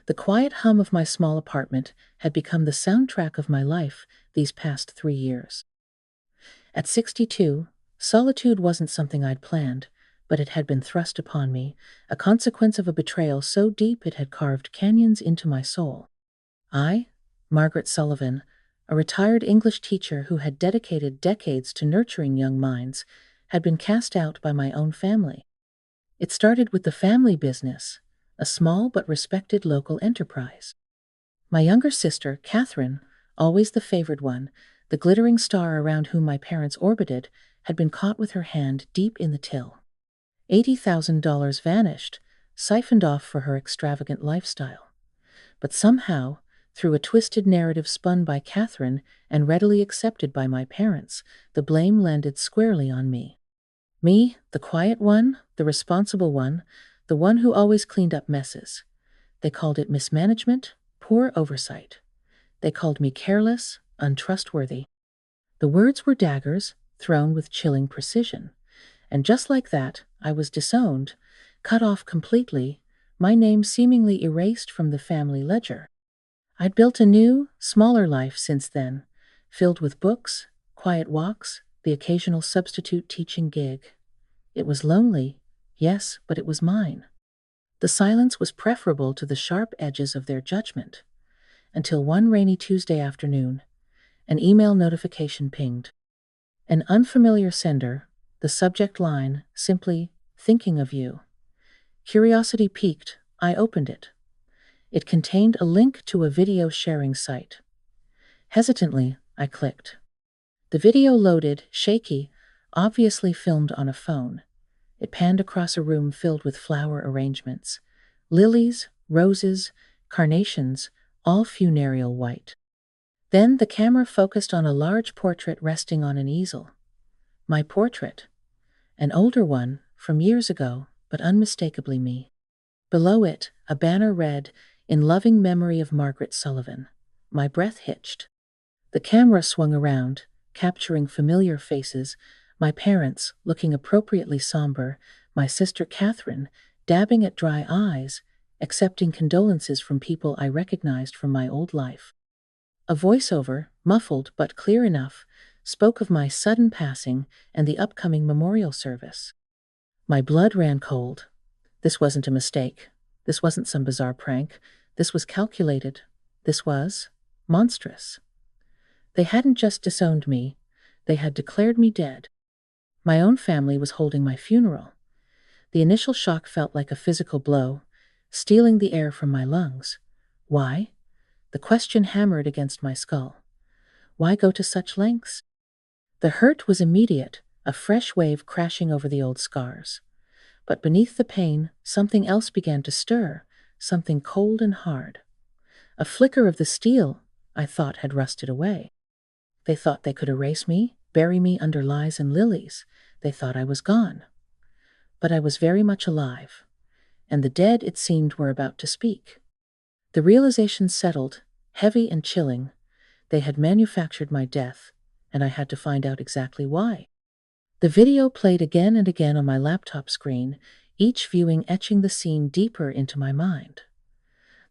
The quiet hum of my small apartment had become the soundtrack of my life these past 3 years. At 62, solitude wasn't something I'd planned, but it had been thrust upon me, a consequence of a betrayal so deep it had carved canyons into my soul. I, Margaret Sullivan, a retired English teacher who had dedicated decades to nurturing young minds, had been cast out by my own family. It started with the family business, a small but respected local enterprise. My younger sister, Catherine, always the favored one, the glittering star around whom my parents orbited, had been caught with her hand deep in the till. $80,000 vanished, siphoned off for her extravagant lifestyle. But somehow, through a twisted narrative spun by Catherine and readily accepted by my parents, the blame landed squarely on me. Me, the quiet one, the responsible one, the one who always cleaned up messes. They called it mismanagement, poor oversight. They called me careless, untrustworthy. The words were daggers, thrown with chilling precision. And just like that, I was disowned, cut off completely, my name seemingly erased from the family ledger. I'd built a new, smaller life since then, filled with books, quiet walks, the occasional substitute teaching gig. It was lonely, yes, but it was mine. The silence was preferable to the sharp edges of their judgment. Until one rainy Tuesday afternoon, an email notification pinged. An unfamiliar sender, the subject line simply, "Thinking of you." Curiosity piqued, I opened it. It contained a link to a video sharing site. Hesitantly, I clicked. The video loaded, shaky, obviously filmed on a phone. It panned across a room filled with flower arrangements. Lilies, roses, carnations, all funereal white. Then the camera focused on a large portrait resting on an easel. My portrait. An older one, from years ago, but unmistakably me. Below it, a banner read, "In loving memory of Margaret Sullivan." My breath hitched. The camera swung around, capturing familiar faces, my parents, looking appropriately somber, my sister Catherine, dabbing at dry eyes, accepting condolences from people I recognized from my old life. A voiceover, muffled but clear enough, spoke of my sudden passing and the upcoming memorial service. My blood ran cold. This wasn't a mistake. This wasn't some bizarre prank. This was calculated. This was monstrous. They hadn't just disowned me, they had declared me dead. My own family was holding my funeral. The initial shock felt like a physical blow, stealing the air from my lungs. Why? The question hammered against my skull. Why go to such lengths? The hurt was immediate, a fresh wave crashing over the old scars. But beneath the pain, something else began to stir, something cold and hard. A flicker of the steel, I thought, had rusted away. They thought they could erase me, bury me under lies and lilies. They thought I was gone. But I was very much alive, and the dead, it seemed, were about to speak. The realization settled, heavy and chilling. They had manufactured my death, and I had to find out exactly why. The video played again and again on my laptop screen, each viewing etching the scene deeper into my mind.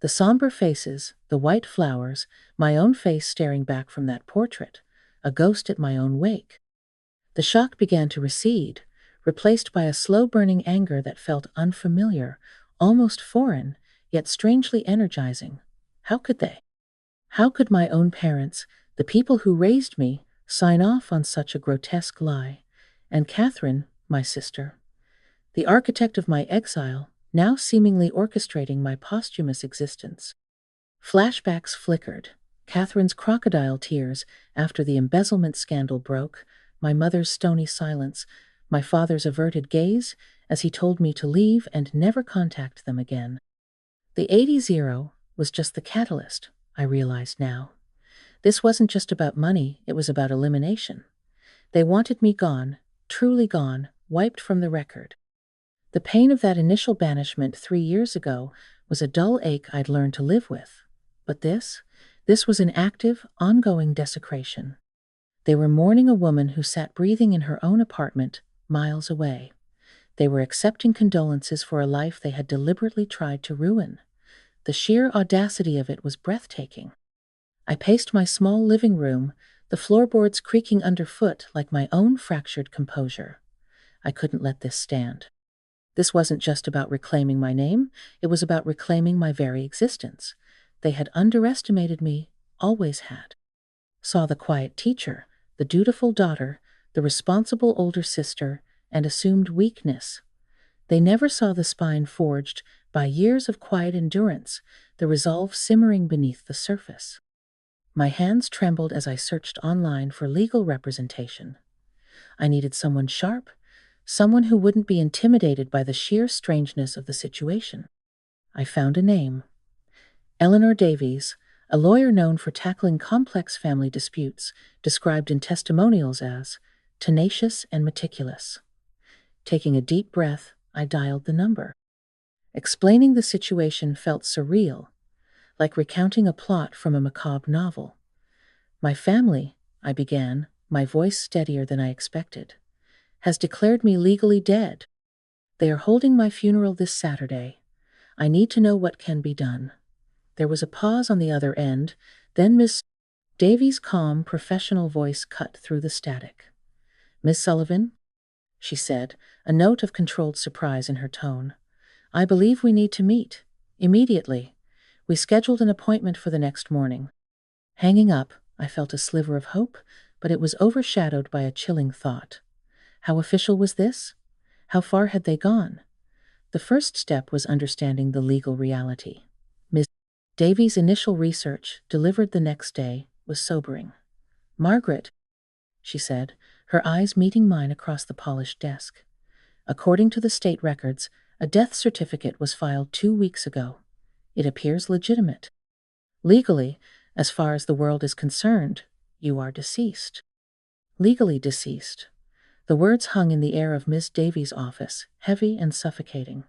The somber faces, the white flowers, my own face staring back from that portrait, a ghost at my own wake. The shock began to recede, replaced by a slow-burning anger that felt unfamiliar, almost foreign, yet strangely energizing. How could they? How could my own parents, the people who raised me, sign off on such a grotesque lie? And Catherine, my sister, the architect of my exile, now seemingly orchestrating my posthumous existence. Flashbacks flickered. Catherine's crocodile tears after the embezzlement scandal broke, my mother's stony silence, my father's averted gaze as he told me to leave and never contact them again. The 80 was just the catalyst, I realized now. This wasn't just about money, it was about elimination. They wanted me gone, truly gone, wiped from the record. The pain of that initial banishment 3 years ago was a dull ache I'd learned to live with. But this was an active, ongoing desecration. They were mourning a woman who sat breathing in her own apartment, miles away. They were accepting condolences for a life they had deliberately tried to ruin. The sheer audacity of it was breathtaking. I paced my small living room, the floorboards creaking underfoot like my own fractured composure. I couldn't let this stand. This wasn't just about reclaiming my name, it was about reclaiming my very existence. They had underestimated me, always had. Saw the quiet teacher, the dutiful daughter, the responsible older sister, and assumed weakness. They never saw the spine forged by years of quiet endurance, the resolve simmering beneath the surface. My hands trembled as I searched online for legal representation. I needed someone sharp, someone who wouldn't be intimidated by the sheer strangeness of the situation. I found a name. Eleanor Davies, a lawyer known for tackling complex family disputes, described in testimonials as tenacious and meticulous. Taking a deep breath, I dialed the number. Explaining the situation felt surreal, like recounting a plot from a macabre novel. "My family," I began, my voice steadier than I expected, "has declared me legally dead. They are holding my funeral this Saturday. I need to know what can be done." There was a pause on the other end, then Miss Davies' calm, professional voice cut through the static. "Miss Sullivan," she said, a note of controlled surprise in her tone, "I believe we need to meet. Immediately. We scheduled an appointment for the next morning." Hanging up, I felt a sliver of hope, but it was overshadowed by a chilling thought. How official was this? How far had they gone? The first step was understanding the legal reality. Miss Davies' initial research, delivered the next day, was sobering. "Margaret," she said, her eyes meeting mine across the polished desk. "According to the state records, a death certificate was filed 2 weeks ago. It appears legitimate. Legally, as far as the world is concerned, you are deceased." Legally deceased. The words hung in the air of Miss Davies' office, heavy and suffocating.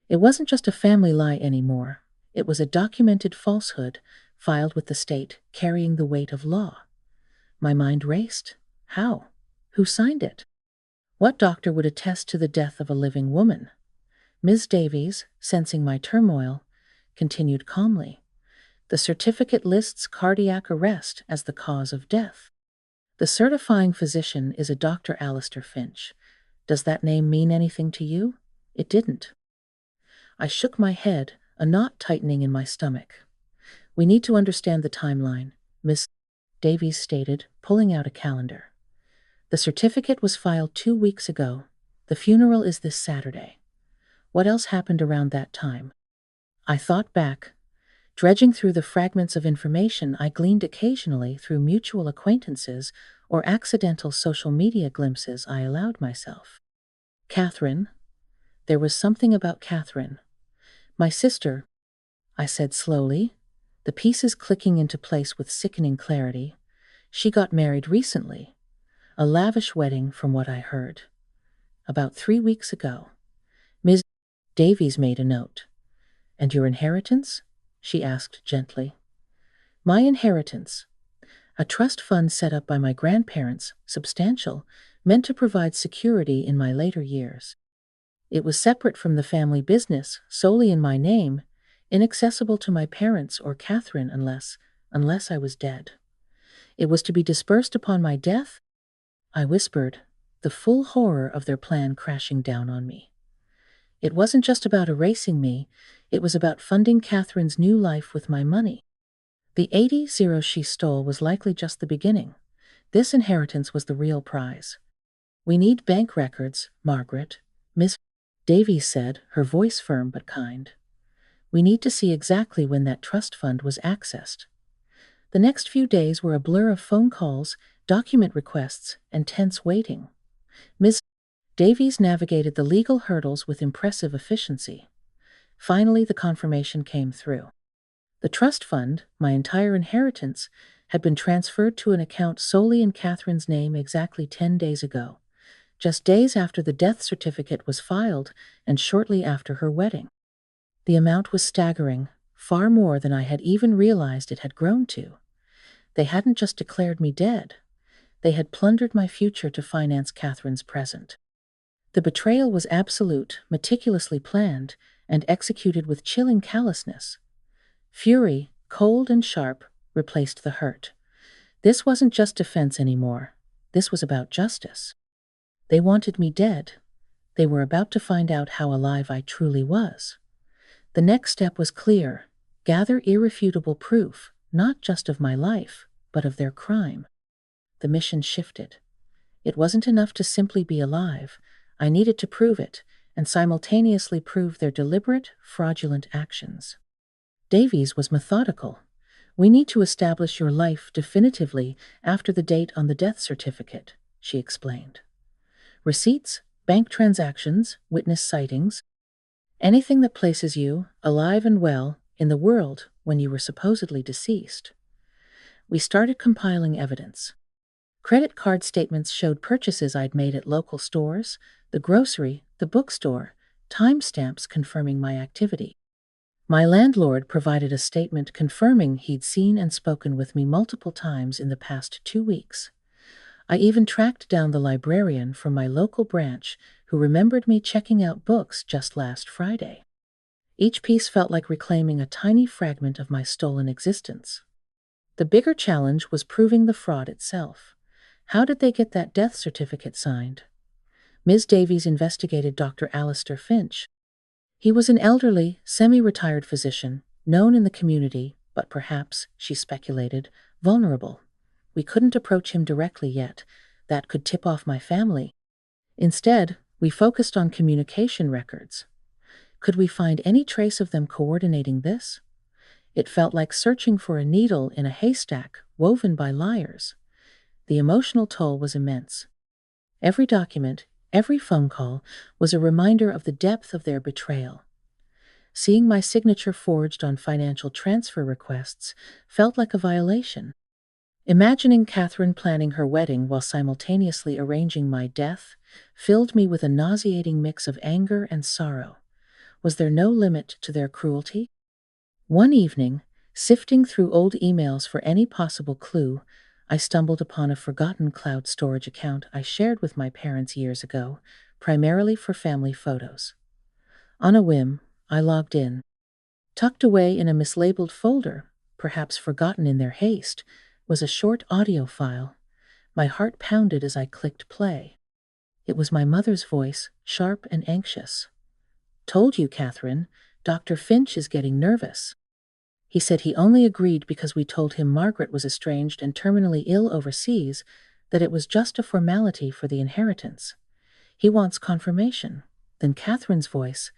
It wasn't just a family lie anymore. It was a documented falsehood, filed with the state, carrying the weight of law. My mind raced. How? Who signed it? What doctor would attest to the death of a living woman? Ms. Davies, sensing my turmoil, continued calmly. "The certificate lists cardiac arrest as the cause of death. The certifying physician is a Dr. Alistair Finch. Does that name mean anything to you?" It didn't. I shook my head, a knot tightening in my stomach. "We need to understand the timeline," Miss Davies stated, pulling out a calendar. "The certificate was filed 2 weeks ago. The funeral is this Saturday. What else happened around that time?" I thought back, dredging through the fragments of information I gleaned occasionally through mutual acquaintances or accidental social media glimpses I allowed myself. Catherine. There was something about Catherine. "My sister," I said slowly, the pieces clicking into place with sickening clarity. "She got married recently. A lavish wedding, from what I heard. About 3 weeks ago." Ms. Davies made a note. "And your inheritance?" she asked gently. "My inheritance. A trust fund set up by my grandparents, substantial, meant to provide security in my later years. It was separate from the family business, solely in my name, inaccessible to my parents or Catherine unless I was dead. It was to be dispersed upon my death," I whispered, the full horror of their plan crashing down on me. "It wasn't just about erasing me, it was about funding Catherine's new life with my money. The 80 she stole was likely just the beginning. This inheritance was the real prize." "We need bank records, Margaret," Miss Davies said, her voice firm but kind. "We need to see exactly when that trust fund was accessed." The next few days were a blur of phone calls, document requests, and tense waiting. Ms. Davies navigated the legal hurdles with impressive efficiency. Finally, the confirmation came through. The trust fund, my entire inheritance, had been transferred to an account solely in Catherine's name exactly 10 days ago, just days after the death certificate was filed and shortly after her wedding. The amount was staggering, far more than I had even realized it had grown to. They hadn't just declared me dead. They had plundered my future to finance Catherine's present. The betrayal was absolute, meticulously planned, and executed with chilling callousness. Fury, cold and sharp, replaced the hurt. This wasn't just defense anymore. This was about justice. They wanted me dead. They were about to find out how alive I truly was. The next step was clear: gather irrefutable proof, not just of my life, but of their crime. The mission shifted. It wasn't enough to simply be alive. I needed to prove it, and simultaneously prove their deliberate, fraudulent actions. Davies was methodical. "We need to establish your life definitively after the date on the death certificate," she explained. "Receipts, bank transactions, witness sightings, anything that places you, alive and well, in the world when you were supposedly deceased." We started compiling evidence. Credit card statements showed purchases I'd made at local stores, the grocery, the bookstore, timestamps confirming my activity. My landlord provided a statement confirming he'd seen and spoken with me multiple times in the past 2 weeks. I even tracked down the librarian from my local branch who remembered me checking out books just last Friday. Each piece felt like reclaiming a tiny fragment of my stolen existence. The bigger challenge was proving the fraud itself. How did they get that death certificate signed? Ms. Davies investigated Dr. Alistair Finch. He was an elderly, semi-retired physician, known in the community, but perhaps, she speculated, vulnerable. We couldn't approach him directly yet. That could tip off my family. Instead, we focused on communication records. Could we find any trace of them coordinating this? It felt like searching for a needle in a haystack woven by liars. The emotional toll was immense. Every document, every phone call, was a reminder of the depth of their betrayal. Seeing my signature forged on financial transfer requests felt like a violation. Imagining Catherine planning her wedding while simultaneously arranging my death filled me with a nauseating mix of anger and sorrow. Was there no limit to their cruelty? One evening, sifting through old emails for any possible clue, I stumbled upon a forgotten cloud storage account I shared with my parents years ago, primarily for family photos. On a whim, I logged in. Tucked away in a mislabeled folder, perhaps forgotten in their haste, was a short audio file. My heart pounded as I clicked play. It was my mother's voice, sharp and anxious. "Told you, Catherine, Dr. Finch is getting nervous. He said he only agreed because we told him Margaret was estranged and terminally ill overseas, that it was just a formality for the inheritance. He wants confirmation." Then Catherine's voice,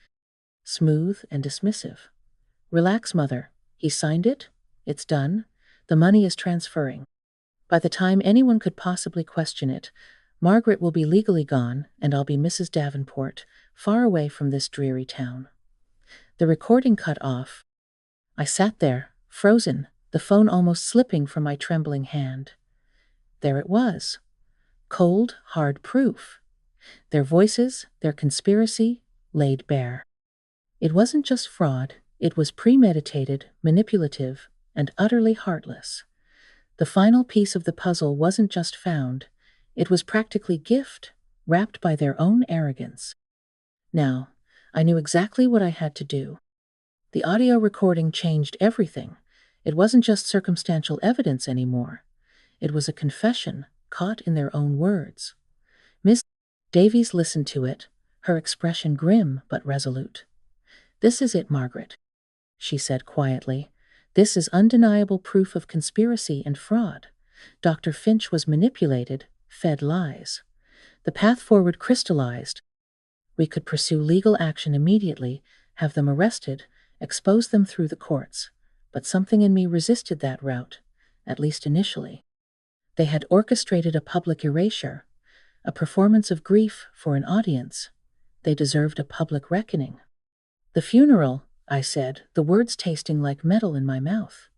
smooth and dismissive. "Relax, Mother. He signed it. It's done. The money is transferring. By the time anyone could possibly question it, Margaret will be legally gone, and I'll be Mrs. Davenport, far away from this dreary town." The recording cut off. I sat there, frozen, the phone almost slipping from my trembling hand. There it was. Cold, hard proof. Their voices, their conspiracy, laid bare. It wasn't just fraud, it was premeditated, manipulative, and utterly heartless. The final piece of the puzzle wasn't just found, it was practically gift, wrapped by their own arrogance. Now, I knew exactly what I had to do. The audio recording changed everything. It wasn't just circumstantial evidence anymore. It was a confession, caught in their own words. Miss Davies listened to it, her expression grim but resolute. "This is it, Margaret," she said quietly. "This is undeniable proof of conspiracy and fraud. Dr. Finch was manipulated, fed lies. The path forward crystallized. We could pursue legal action immediately, have them arrested, expose them through the courts. But something in me resisted that route, at least initially. They had orchestrated a public erasure, a performance of grief for an audience. They deserved a public reckoning. "The funeral," I said, the words tasting like metal in my mouth.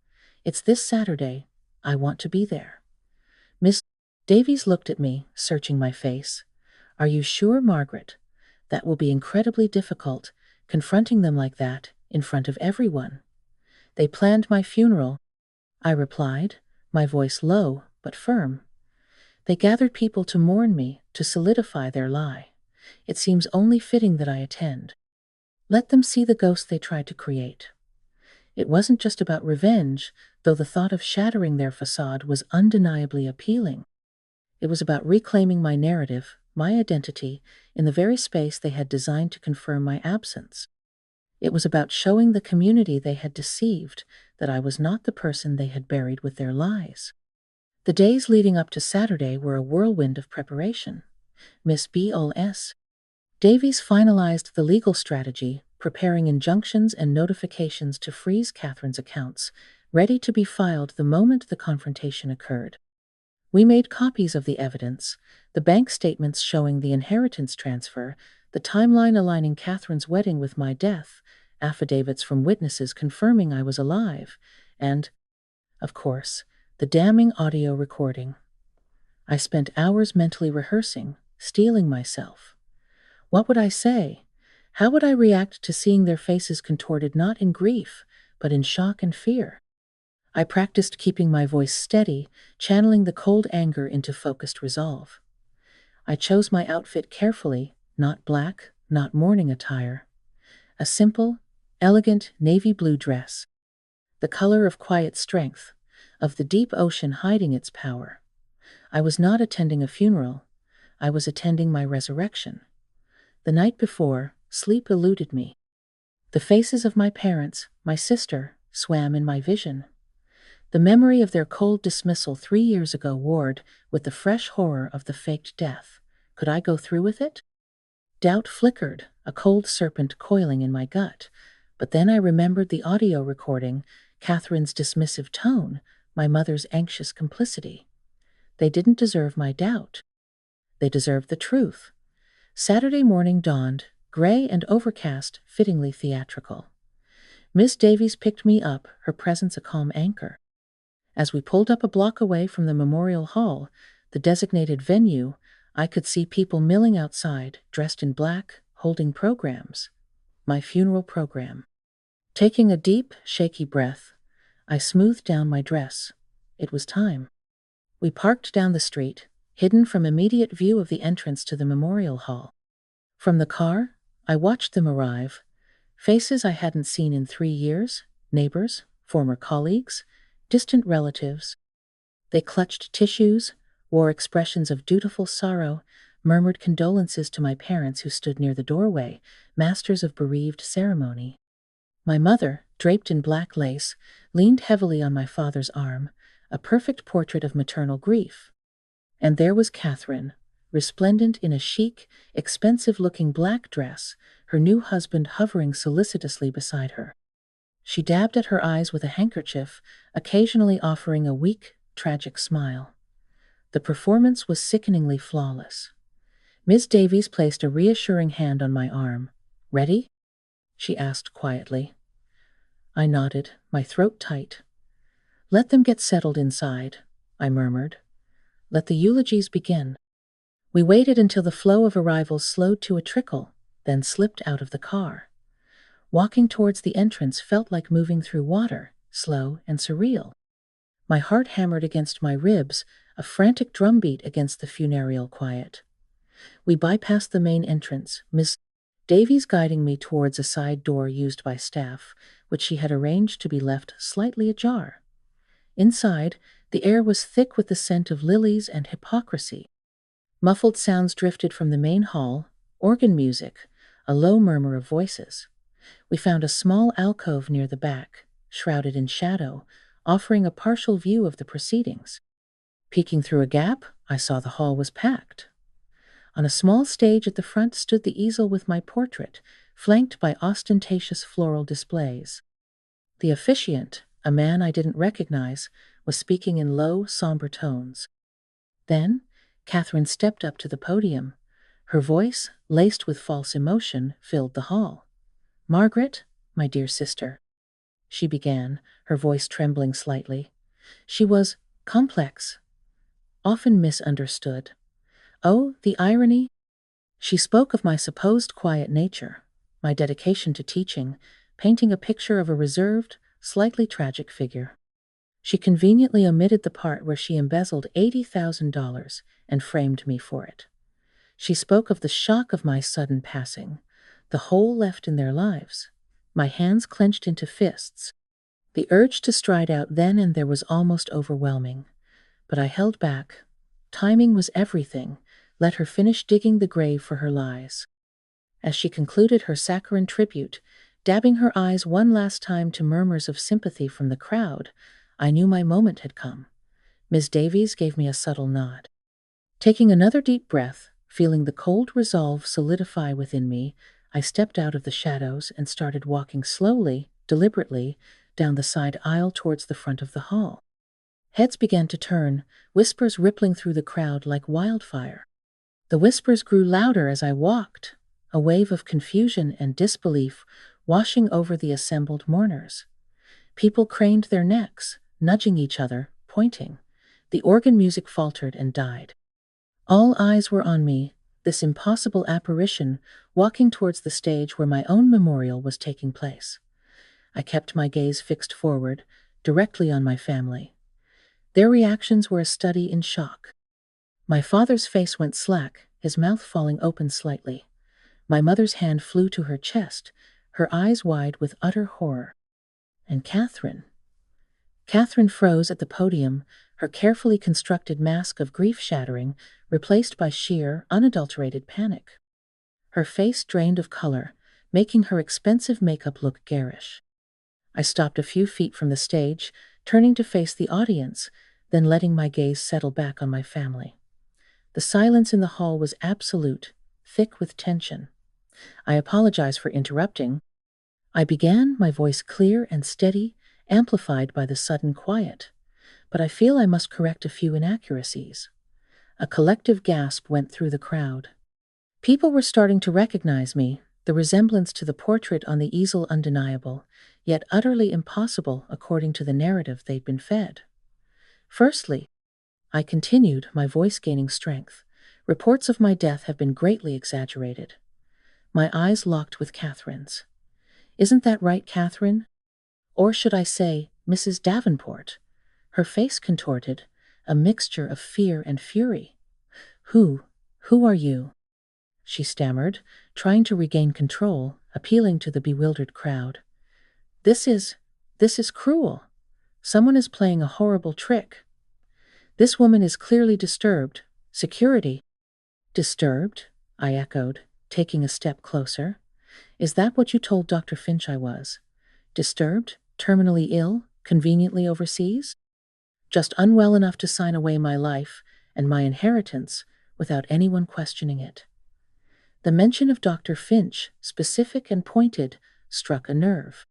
"It's this Saturday. I want to be there." Miss Davies looked at me, searching my face. "Are you sure, Margaret? That will be incredibly difficult, confronting them like that, in front of everyone." "They planned my funeral," I replied, my voice low but firm. "They gathered people to mourn me, to solidify their lie. It seems only fitting that I attend. Let them see the ghost they tried to create." It wasn't just about revenge, though the thought of shattering their facade was undeniably appealing. It was about reclaiming my narrative, my identity, in the very space they had designed to confirm my absence. It was about showing the community they had deceived that I was not the person they had buried with their lies. The days leading up to Saturday were a whirlwind of preparation. Miss B.O.S. Davies finalized the legal strategy, preparing injunctions and notifications to freeze Catherine's accounts, ready to be filed the moment the confrontation occurred. We made copies of the evidence, the bank statements showing the inheritance transfer, the timeline aligning Catherine's wedding with my death, affidavits from witnesses confirming I was alive, and, of course, the damning audio recording. I spent hours mentally rehearsing, steeling myself. What would I say? How would I react to seeing their faces contorted not in grief, but in shock and fear? I practiced keeping my voice steady, channeling the cold anger into focused resolve. I chose my outfit carefully, not black, not mourning attire. A simple, elegant navy blue dress. The color of quiet strength, of the deep ocean hiding its power. I was not attending a funeral. I was attending my resurrection. The night before, sleep eluded me. The faces of my parents, my sister, swam in my vision. The memory of their cold dismissal 3 years ago warred with the fresh horror of the faked death. Could I go through with it? Doubt flickered, a cold serpent coiling in my gut. But then I remembered the audio recording, Catherine's dismissive tone, my mother's anxious complicity. They didn't deserve my doubt. They deserved the truth. Saturday morning dawned, gray and overcast, fittingly theatrical. Miss Davies picked me up, her presence a calm anchor. As we pulled up a block away from the Memorial Hall, the designated venue, I could see people milling outside, dressed in black, holding programs. My funeral program. Taking a deep, shaky breath, I smoothed down my dress. It was time. We parked down the street, hidden from immediate view of the entrance to the Memorial Hall. From the car, I watched them arrive, faces I hadn't seen in 3 years, neighbors, former colleagues, distant relatives. They clutched tissues, wore expressions of dutiful sorrow, murmured condolences to my parents who stood near the doorway, masters of bereaved ceremony. My mother, draped in black lace, leaned heavily on my father's arm, a perfect portrait of maternal grief. And there was Catherine, resplendent in a chic, expensive-looking black dress, her new husband hovering solicitously beside her. She dabbed at her eyes with a handkerchief, occasionally offering a weak, tragic smile. The performance was sickeningly flawless. Miss Davies placed a reassuring hand on my arm. "Ready?" she asked quietly. I nodded, my throat tight. "Let them get settled inside," I murmured. "Let the eulogies begin." We waited until the flow of arrivals slowed to a trickle, then slipped out of the car. Walking towards the entrance felt like moving through water, slow and surreal. My heart hammered against my ribs, a frantic drumbeat against the funereal quiet. We bypassed the main entrance, Miss Davies guiding me towards a side door used by staff, which she had arranged to be left slightly ajar. Inside, the air was thick with the scent of lilies and hypocrisy. Muffled sounds drifted from the main hall, organ music, a low murmur of voices. We found a small alcove near the back, shrouded in shadow, offering a partial view of the proceedings. Peeking through a gap, I saw the hall was packed. On a small stage at the front stood the easel with my portrait, flanked by ostentatious floral displays. The officiant, a man I didn't recognize, was speaking in low, somber tones. Then, Catherine stepped up to the podium. Her voice, laced with false emotion, filled the hall. "Margaret, my dear sister," she began, her voice trembling slightly. She was complex, often misunderstood. Oh, the irony! She spoke of my supposed quiet nature, my dedication to teaching, painting a picture of a reserved, slightly tragic figure. She conveniently omitted the part where she embezzled $80,000 and framed me for it. She spoke of the shock of my sudden passing, the hole left in their lives. My hands clenched into fists. The urge to stride out then and there was almost overwhelming, but I held back. Timing was everything. Let her finish digging the grave for her lies. As she concluded her saccharine tribute, dabbing her eyes one last time to murmurs of sympathy from the crowd, I knew my moment had come. Miss Davies gave me a subtle nod. Taking another deep breath, feeling the cold resolve solidify within me, I stepped out of the shadows and started walking slowly, deliberately, down the side aisle towards the front of the hall. Heads began to turn, whispers rippling through the crowd like wildfire. The whispers grew louder as I walked, a wave of confusion and disbelief washing over the assembled mourners. People craned their necks, nudging each other, pointing. The organ music faltered and died. All eyes were on me, this impossible apparition, walking towards the stage where my own memorial was taking place. I kept my gaze fixed forward, directly on my family. Their reactions were a study in shock. My father's face went slack, his mouth falling open slightly. My mother's hand flew to her chest, her eyes wide with utter horror. And Catherine froze at the podium, her carefully constructed mask of grief shattering, replaced by sheer, unadulterated panic. Her face drained of color, making her expensive makeup look garish. I stopped a few feet from the stage, turning to face the audience, then letting my gaze settle back on my family. The silence in the hall was absolute, thick with tension. I apologize for interrupting. I began, my voice clear and steady, amplified by the sudden quiet. But I feel I must correct a few inaccuracies. A collective gasp went through the crowd. People were starting to recognize me, the resemblance to the portrait on the easel undeniable, yet utterly impossible according to the narrative they'd been fed. Firstly, I continued, my voice gaining strength, reports of my death have been greatly exaggerated. My eyes locked with Catherine's. Isn't that right, Catherine? Or should I say, Mrs. Davenport? Her face contorted, a mixture of fear and fury. Who are you? She stammered, trying to regain control, appealing to the bewildered crowd. This is cruel. Someone is playing a horrible trick. This woman is clearly disturbed. Security. Disturbed? I echoed, taking a step closer. Is that what you told Dr. Finch I was? Disturbed? Terminally ill? Conveniently overseas? Just unwell enough to sign away my life and my inheritance without anyone questioning it. The mention of Dr. Finch, specific and pointed, struck a nerve.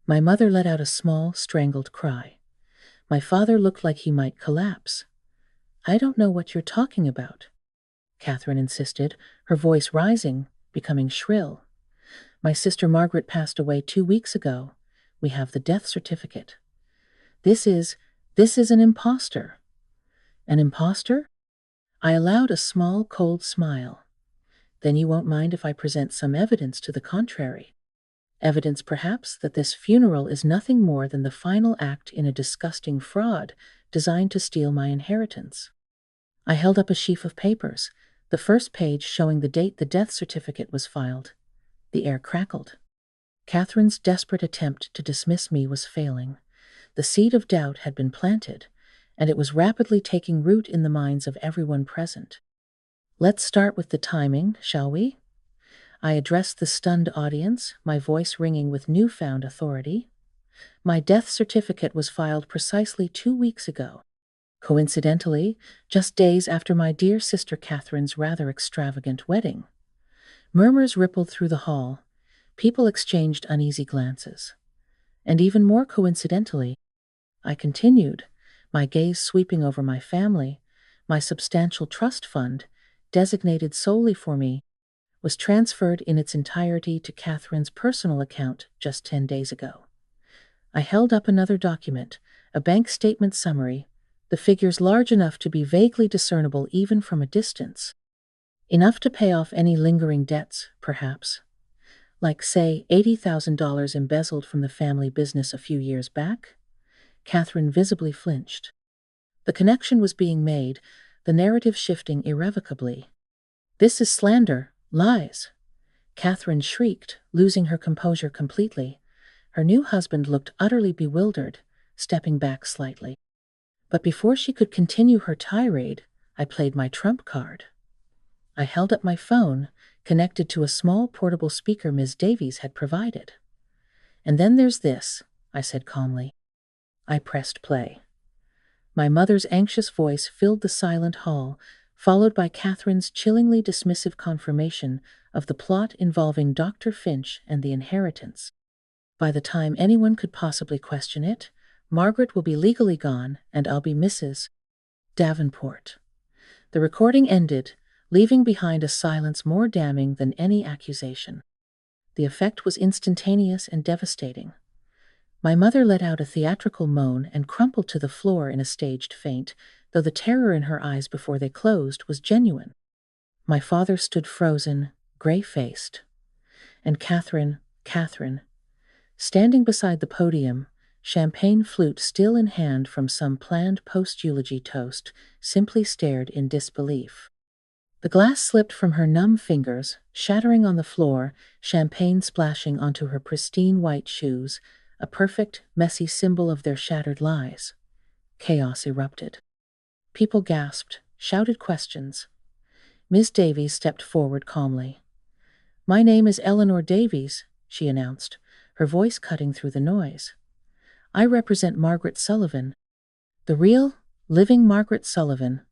My mother let out a small, strangled cry. My father looked like he might collapse. I don't know what you're talking about, Catherine insisted, her voice rising, becoming shrill. My sister Margaret passed away 2 weeks ago. We have the death certificate. This is an impostor. An impostor? I allowed a small, cold smile. Then you won't mind if I present some evidence to the contrary. Evidence, perhaps, that this funeral is nothing more than the final act in a disgusting fraud designed to steal my inheritance. I held up a sheaf of papers, the first page showing the date the death certificate was filed. The air crackled. Catherine's desperate attempt to dismiss me was failing. The seed of doubt had been planted, and it was rapidly taking root in the minds of everyone present. Let's start with the timing, shall we? I addressed the stunned audience, my voice ringing with newfound authority. My death certificate was filed precisely 2 weeks ago. Coincidentally, just days after my dear sister Catherine's rather extravagant wedding. Murmurs rippled through the hall. People exchanged uneasy glances. And even more coincidentally, I continued, my gaze sweeping over my family, my substantial trust fund, designated solely for me, was transferred in its entirety to Catherine's personal account just 10 days ago. I held up another document, a bank statement summary, the figures large enough to be vaguely discernible even from a distance. Enough to pay off any lingering debts, perhaps. Like, say, $80,000 embezzled from the family business a few years back? Catherine visibly flinched. The connection was being made, the narrative shifting irrevocably. This is slander, lies. Catherine shrieked, losing her composure completely. Her new husband looked utterly bewildered, stepping back slightly. But before she could continue her tirade, I played my trump card. I held up my phone, connected to a small portable speaker Ms. Davies had provided. "And then there's this," I said calmly. I pressed play. My mother's anxious voice filled the silent hall, followed by Catherine's chillingly dismissive confirmation of the plot involving Dr. Finch and the inheritance. "By the time anyone could possibly question it, Margaret will be legally gone, and I'll be Mrs. Davenport." The recording ended, leaving behind a silence more damning than any accusation. The effect was instantaneous and devastating. My mother let out a theatrical moan and crumpled to the floor in a staged faint, though the terror in her eyes before they closed was genuine. My father stood frozen, gray-faced. And Catherine, standing beside the podium, champagne flute still in hand from some planned post-eulogy toast, simply stared in disbelief. The glass slipped from her numb fingers, shattering on the floor, champagne splashing onto her pristine white shoes, a perfect, messy symbol of their shattered lies. Chaos erupted. People gasped, shouted questions. Miss Davies stepped forward calmly. "My name is Eleanor Davies," she announced, her voice cutting through the noise. "I represent Margaret Sullivan, the real, living Margaret Sullivan.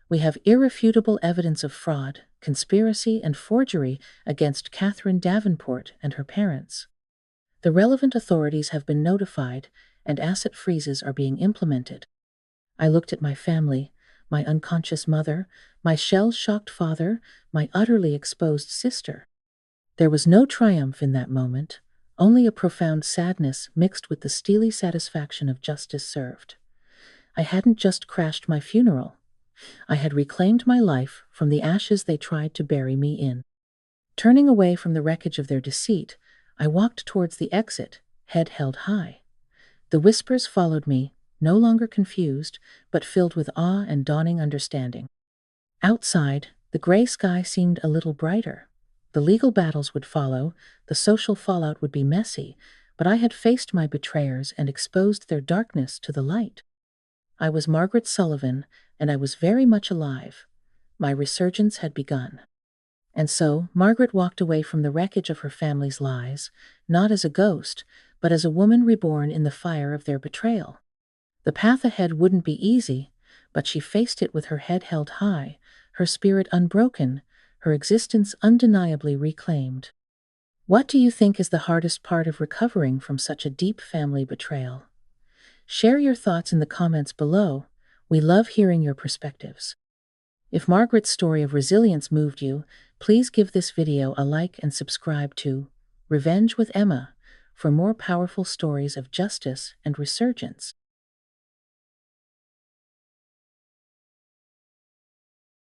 We have irrefutable evidence of fraud, conspiracy, and forgery against Catherine Davenport and her parents. The relevant authorities have been notified, and asset freezes are being implemented." I looked at my family, my unconscious mother, my shell-shocked father, my utterly exposed sister. There was no triumph in that moment, only a profound sadness mixed with the steely satisfaction of justice served. I hadn't just crashed my funeral. I had reclaimed my life from the ashes they tried to bury me in. Turning away from the wreckage of their deceit, I walked towards the exit, head held high. The whispers followed me, no longer confused, but filled with awe and dawning understanding. Outside, the gray sky seemed a little brighter. The legal battles would follow, the social fallout would be messy, but I had faced my betrayers and exposed their darkness to the light. I was Margaret Sullivan, and I was very much alive. My resurgence had begun. And so, Margaret walked away from the wreckage of her family's lies, not as a ghost, but as a woman reborn in the fire of their betrayal. The path ahead wouldn't be easy, but she faced it with her head held high, her spirit unbroken, her existence undeniably reclaimed. What do you think is the hardest part of recovering from such a deep family betrayal? Share your thoughts in the comments below. We love hearing your perspectives. If Margaret's story of resilience moved you, please give this video a like and subscribe to Revenge with Emma for more powerful stories of justice and resurgence.